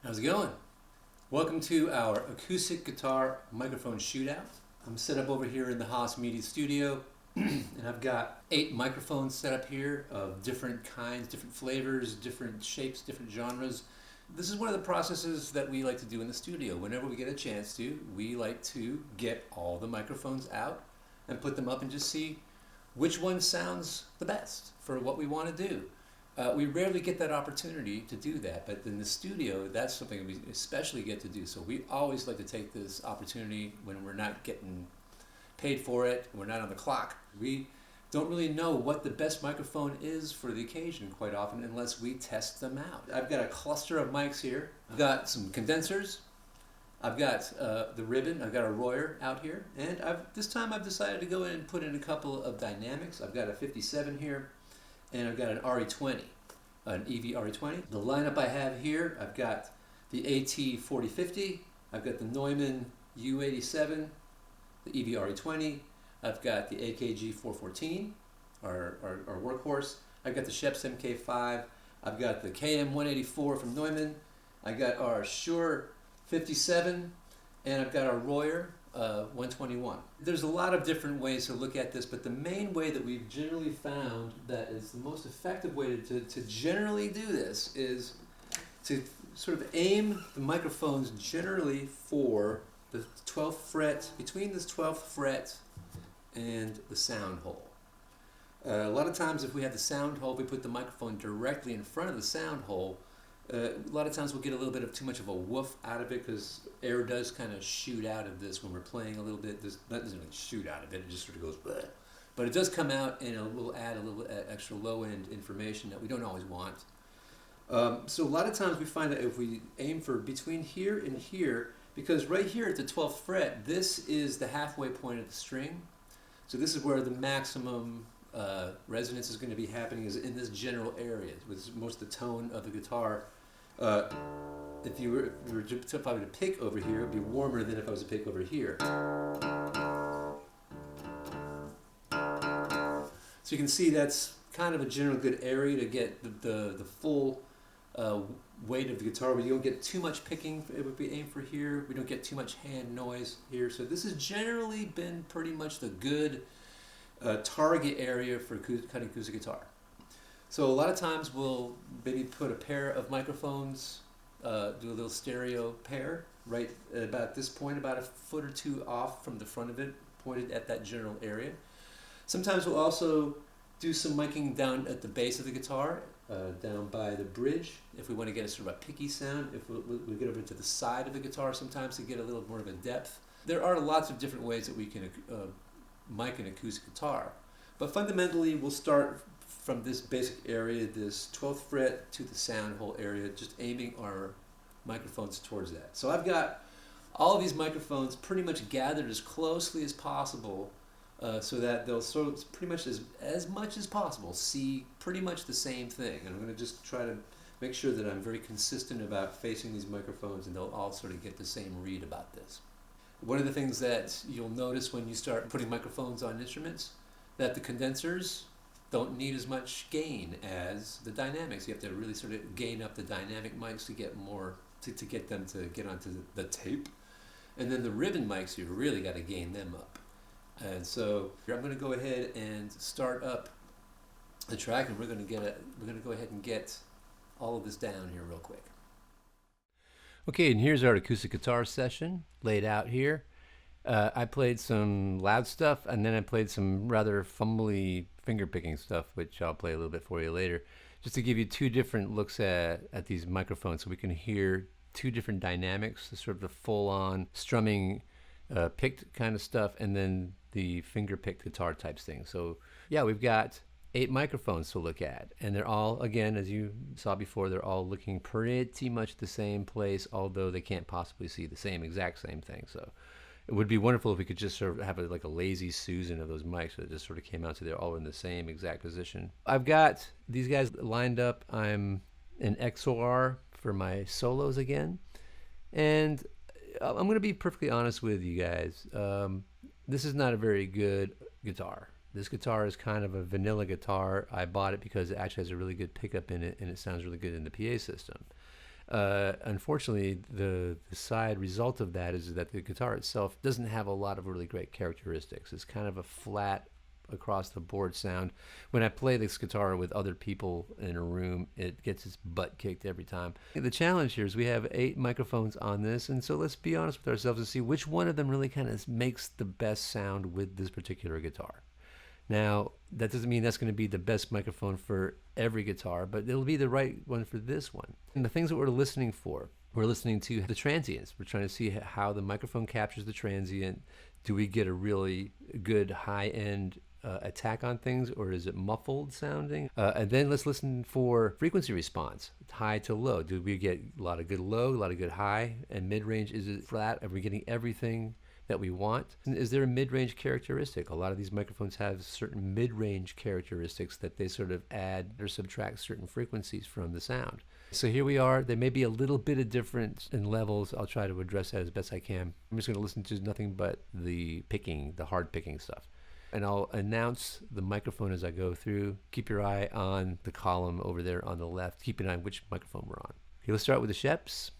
How's it going? Welcome to our acoustic guitar microphone shootout. I'm set up over here in the Haas Media Studio and I've got 8 microphones set up here of different kinds, different flavors, different shapes, different genres. This is one of the processes that we like to do in the studio. Whenever we get a chance to, we like to get all the microphones out and put them up and just see which one sounds the best for what we want to do. We rarely get that opportunity to do that, but in the studio, that's something we especially get to do. So we always like to take this opportunity when we're not getting paid for it, we're not on the clock. We don't really know what the best microphone is for the occasion quite often unless we test them out. I've got a cluster of mics here. I've got some condensers. I've got the ribbon. I've got a Royer out here. And this time I've decided to go in and put in a couple of dynamics. I've got a 57 here. And I've got an RE20, an EV RE20. The lineup I have here, I've got the AT4050, I've got the Neumann U87, the EV RE20, I've got the AKG 414, our workhorse, I've got the Schoeps MK5, I've got the KM 184 from Neumann, I got our Shure 57, and I've got our Royer 121. There's a lot of different ways to look at this, but the main way that we've generally found that is the most effective way to generally do this is to sort of aim the microphones generally for the 12th fret, between this 12th fret and the sound hole. A lot of times if we have the sound hole, we put the microphone directly in front of the sound hole. A lot of times we'll get a little bit of too much of a woof out of it because air does kind of shoot out of this when we're playing a little bit. That doesn't really shoot out of it, it just sort of goes bleh. But it does come out and it will add a little extra low-end information that we don't always want. So a lot of times we find that if we aim for between here and here, because right here at the 12th fret, this is the halfway point of the string. So this is where the maximum resonance is going to be happening, is in this general area, with most of the tone of the guitar. If you were probably to pick over here, it would be warmer than if I was to pick over here. So you can see that's kind of a general good area to get the full weight of the guitar, where you don't get too much picking. It would be aimed for here. We don't get too much hand noise here. So this has generally been pretty much the good target area for cutting acoustic guitar. So a lot of times we'll maybe put a pair of microphones, do a little stereo pair right about this point, about a foot or two off from the front of it, pointed at that general area. Sometimes we'll also do some miking down at the base of the guitar, down by the bridge, if we want to get a sort of a picky sound. If we get over to the side of the guitar sometimes to get a little more of a depth. There are lots of different ways that we can mic an acoustic guitar, but fundamentally we'll start from this basic area, this 12th fret to the sound hole area, just aiming our microphones towards that. So I've got all of these microphones pretty much gathered as closely as possible, so that they'll sort of pretty much as much as possible see pretty much the same thing. And I'm going to just try to make sure that I'm very consistent about facing these microphones, and they'll all sort of get the same read about this. One of the things that you'll notice when you start putting microphones on instruments, that the condensers don't need as much gain as the dynamics. You have to really sort of gain up the dynamic mics to get more, to get them to get onto the tape. And then the ribbon mics, you really got to gain them up. And so I'm going to go ahead and start up the track, and we're going to go ahead and get all of this down here real quick. Okay, and here's our acoustic guitar session laid out here. I played some loud stuff, and then I played some rather fumbly finger picking stuff, which I'll play a little bit for you later, just to give you two different looks at these microphones, so we can hear two different dynamics, the sort of the full-on strumming picked kind of stuff, and then the finger picked guitar types thing. So yeah, we've got 8 microphones to look at, and they're all, again, as you saw before, they're all looking pretty much the same place, although they can't possibly see the exact same thing. So it would be wonderful if we could just sort of have like a lazy Susan of those mics that just sort of came out so they're all in the same exact position. I've got these guys lined up. I'm in XOR for my solos again, and I'm going to be perfectly honest with you guys. This is not a very good guitar. This guitar is kind of a vanilla guitar. I bought it because it actually has a really good pickup in it, and it sounds really good in the PA system. Unfortunately, the side result of that is that the guitar itself doesn't have a lot of really great characteristics. It's kind of a flat across the board sound. When I play this guitar with other people in a room, it gets its butt kicked every time. The challenge here is we have 8 microphones on this, and so let's be honest with ourselves and see which one of them really kind of makes the best sound with this particular guitar. Now, that doesn't mean that's going to be the best microphone for every guitar, but it'll be the right one for this one. And the things that we're listening for, we're listening to the transients. We're trying to see how the microphone captures the transient. Do we get a really good high-end attack on things, or is it muffled sounding? And then let's listen for frequency response, high to low. Do we get a lot of good low, a lot of good high, and mid-range? Is it flat? Are we getting everything that we want? And is there a mid-range characteristic? A lot of these microphones have certain mid-range characteristics that they sort of add or subtract certain frequencies from the sound. So here we are. There may be a little bit of difference in levels. I'll try to address that as best I can. I'm just going to listen to nothing but the picking, the hard picking stuff. And I'll announce the microphone as I go through. Keep your eye on the column over there on the left. Keep an eye on which microphone we're on. Okay, let's start with the Sheps.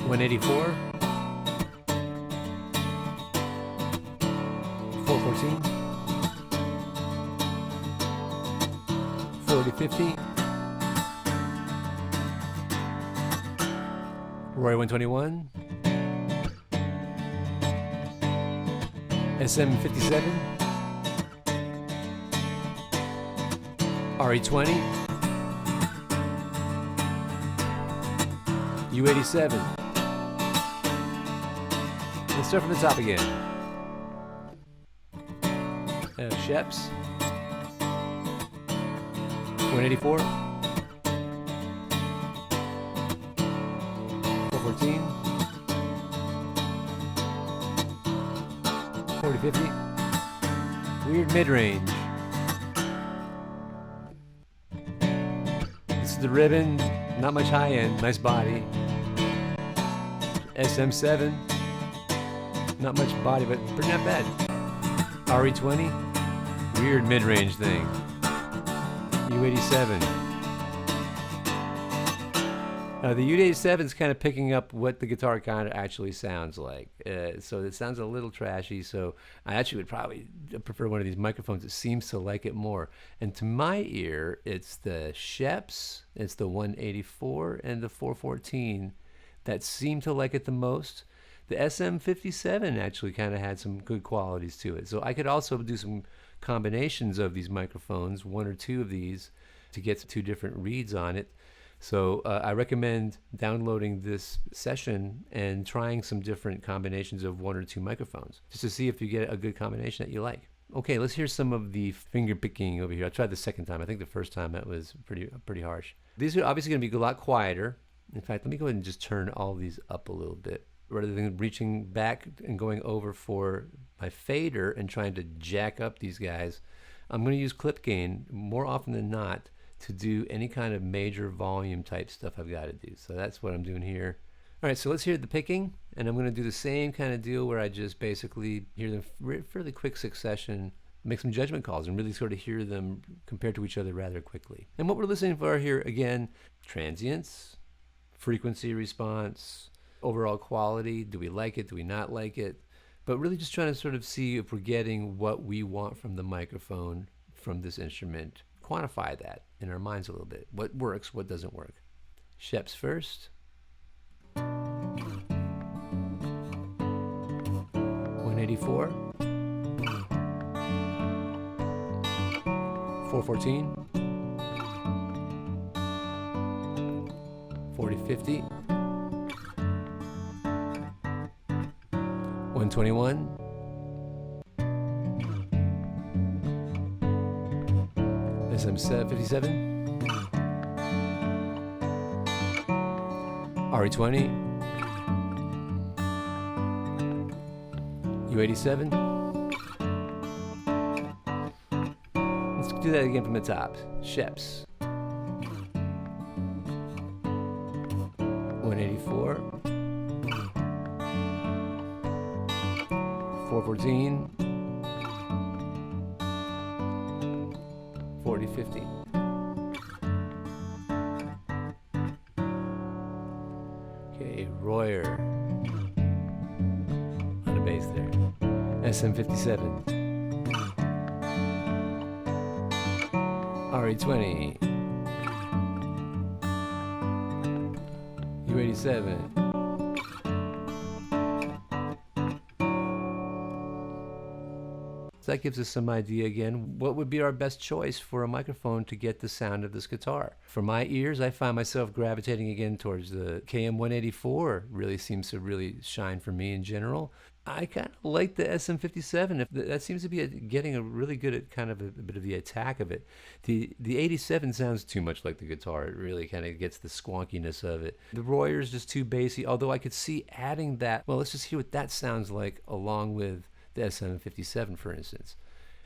184, 414, 4050, Roy 121, SM57, RE20, U87. Let's start from the top again. Sheps, 184, 414, 4050, weird mid-range. This is the ribbon, not much high-end, nice body. SM7. Not much body, but pretty not bad. RE20, weird mid-range thing. U87. The U87 is kind of picking up what the guitar kind of actually sounds like. So it sounds a little trashy, so I actually would probably prefer one of these microphones that seems to like it more. And to my ear, it's the Sheps, it's the 184, and the 414 that seem to like it the most. The SM57 actually kind of had some good qualities to it. So I could also do some combinations of these microphones, 1 or 2 of these, to get 2 different reads on it. So I recommend downloading this session and trying some different combinations of 1 or 2 microphones, just to see if you get a good combination that you like. Okay, let's hear some of the finger picking over here. I tried the second time. I think the first time that was pretty harsh. These are obviously going to be a lot quieter. In fact, let me go ahead and just turn all these up a little bit. Rather than reaching back and going over for my fader and trying to jack up these guys, I'm going to use clip gain more often than not to do any kind of major volume type stuff I've got to do. So that's what I'm doing here. All right, so let's hear the picking, and I'm going to do the same kind of deal where I just basically hear them fairly quick succession, make some judgment calls, and really sort of hear them compared to each other rather quickly. And what we're listening for here, again, transients, frequency response, overall quality. Do we like it? Do we not like it? But really just trying to sort of see if we're getting what we want from the microphone, from this instrument. Quantify that in our minds a little bit. What works, what doesn't work. Sheps first. 184. 414. 4050. 121, SM57, RE20, U87. Let's do that again from the top. Sheps, 184. 414, 4050. Royer on the bass there. SM57. RE20. U87. So that gives us some idea again, what would be our best choice for a microphone to get the sound of this guitar. For my ears, I find myself gravitating again towards the KM184, really seems to really shine for me in general. I kind of like the SM57. That seems to be getting a really good at kind of a bit of the attack of it. The 87 sounds too much like the guitar. It really kind of gets the squonkiness of it. The Royer is just too bassy, although I could see adding that. Well, let's just hear what that sounds like along with the SM57, for instance.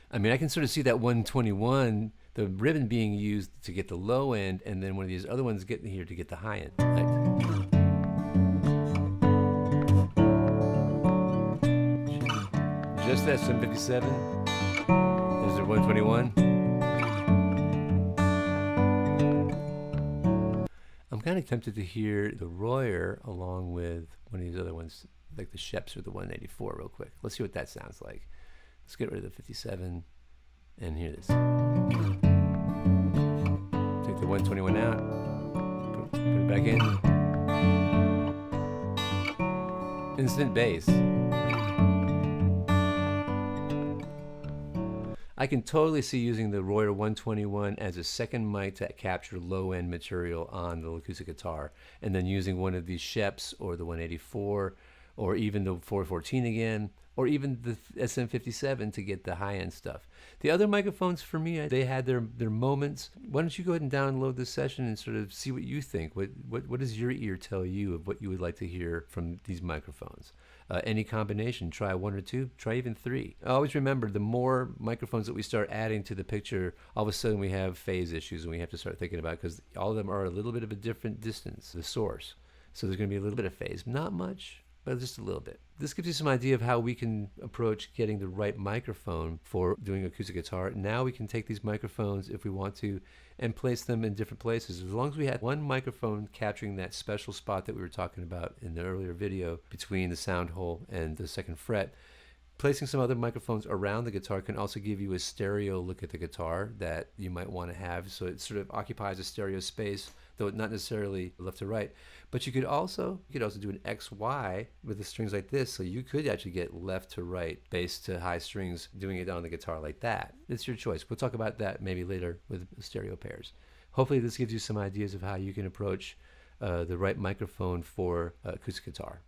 I mean, I can sort of see that 121, the ribbon being used to get the low end, and then one of these other ones getting here to get the high end. Just that SM57. There's the 121. I'm kind of tempted to hear the Royer along with one of these other ones, like the Sheps or the 184 real quick. Let's see what that sounds like. Let's get rid of the 57 and hear this. Take the 121 out, put it back in. Instant bass. I can totally see using the Royer 121 as a second mic to capture low-end material on the acoustic guitar, and then using one of these Sheps or the 184 or even the 414 again, or even the SM57 to get the high-end stuff. The other microphones for me, they had their moments. Why don't you go ahead and download this session and sort of see what you think? What does your ear tell you of what you would like to hear from these microphones? Any combination, try one or two, try even three. Always remember, the more microphones that we start adding to the picture, all of a sudden we have phase issues and we have to start thinking about, because all of them are a little bit of a different distance, the source. So there's going to be a little bit of phase, not much, but just a little bit. This gives you some idea of how we can approach getting the right microphone for doing acoustic guitar. Now we can take these microphones, if we want to, and place them in different places. As long as we had one microphone capturing that special spot that we were talking about in the earlier video between the sound hole and the second fret, placing some other microphones around the guitar can also give you a stereo look at the guitar that you might want to have. So it sort of occupies a stereo space, though not necessarily left to right. But you could also do an XY with the strings like this, so you could actually get left to right, bass to high strings, doing it on the guitar like that. It's your choice. We'll talk about that maybe later with stereo pairs. Hopefully this gives you some ideas of how you can approach the right microphone for acoustic guitar.